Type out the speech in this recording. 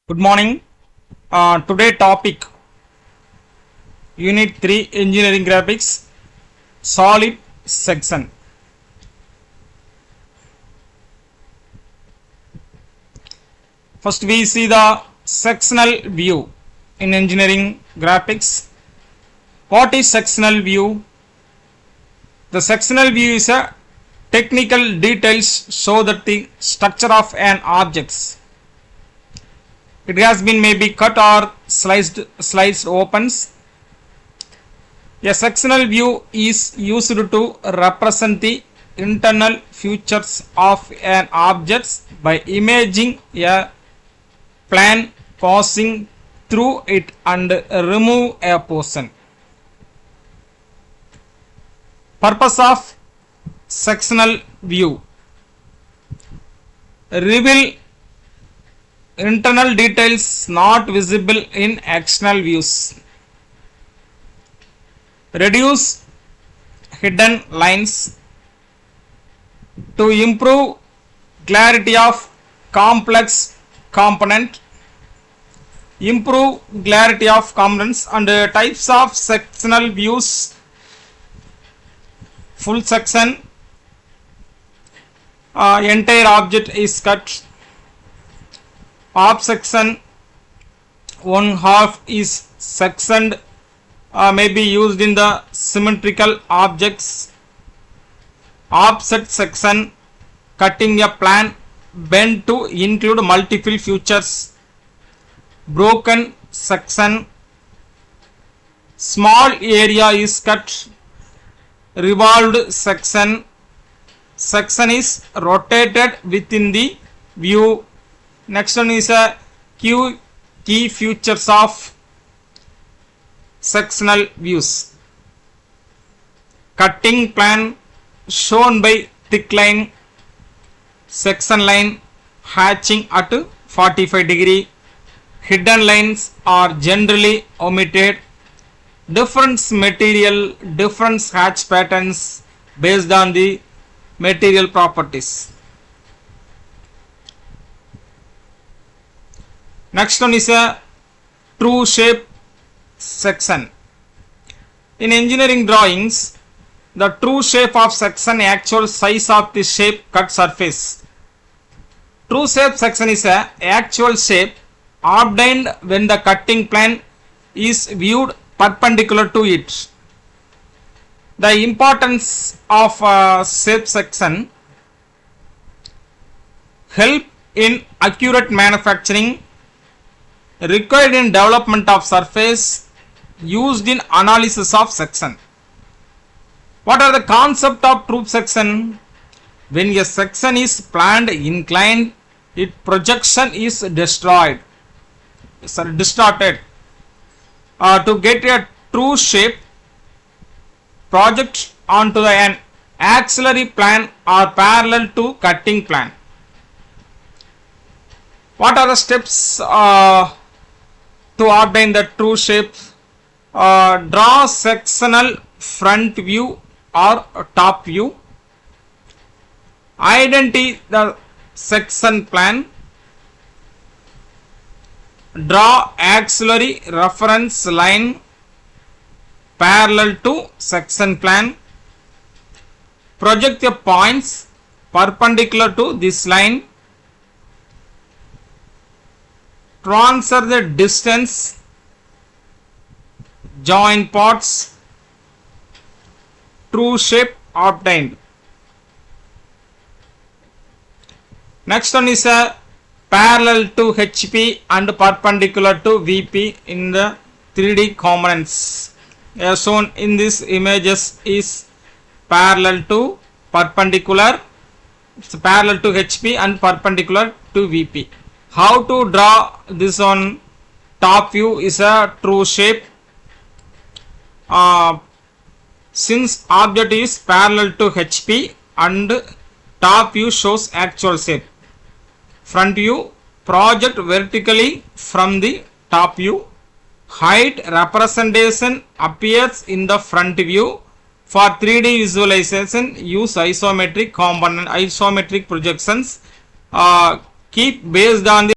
Good morning. Today topic Unit 3 Engineering Graphics Solid Section. First we see the sectional view in engineering graphics. What is sectional view? The sectional view is a technical details show that the structure of an object. It has been maybe cut or sliced opens. A sectional view is used to represent the internal features of an object by imaging a plane passing through it and remove a portion. Purpose of sectional view: reveal internal details not visible in external views, reduce hidden lines, to improve clarity of complex component, improve clarity of components. And types of sectional views: full section, entire object is cut. Half section, one half is sectioned, may be used in the symmetrical objects. Offset section, cutting a plan bent to include multiple features. Broken section, small area is cut. Revolved section, section is rotated within the view. Next one is a key features of sectional views. Cutting plan shown by thick line, section line hatching at 45 degree. Hidden lines are generally omitted. Different material, different hatch patterns based on the material properties. Next one is a true shape section. In engineering drawings, the true shape of section actual size of the shape cut surface. True shape section is a actual shape obtained when the cutting plane is viewed perpendicular to it. The importance of shape section: help in accurate manufacturing, required in development of surface, used in analysis of section. What are the concept of true section? When a section is planned inclined, its projection is distorted. To get a true shape, project onto an auxiliary plane or parallel to cutting plane. What are the steps to obtain the true shape? Draw sectional front view or top view. Identify the section plan. Draw auxiliary reference line parallel to section plan. Project the points perpendicular to this line. Transfer the distance. Join parts. True shape obtained. Next one is a parallel to HP and perpendicular to VP in the 3D components. As shown in this images is parallel to perpendicular. It's parallel to HP and perpendicular to VP. How to draw this on top view is a true shape. Since object is parallel to HP and top view shows actual shape. Front view, project vertically from the top view. Height representation appears in the front view. For 3D visualization, use isometric projections. Keep based on the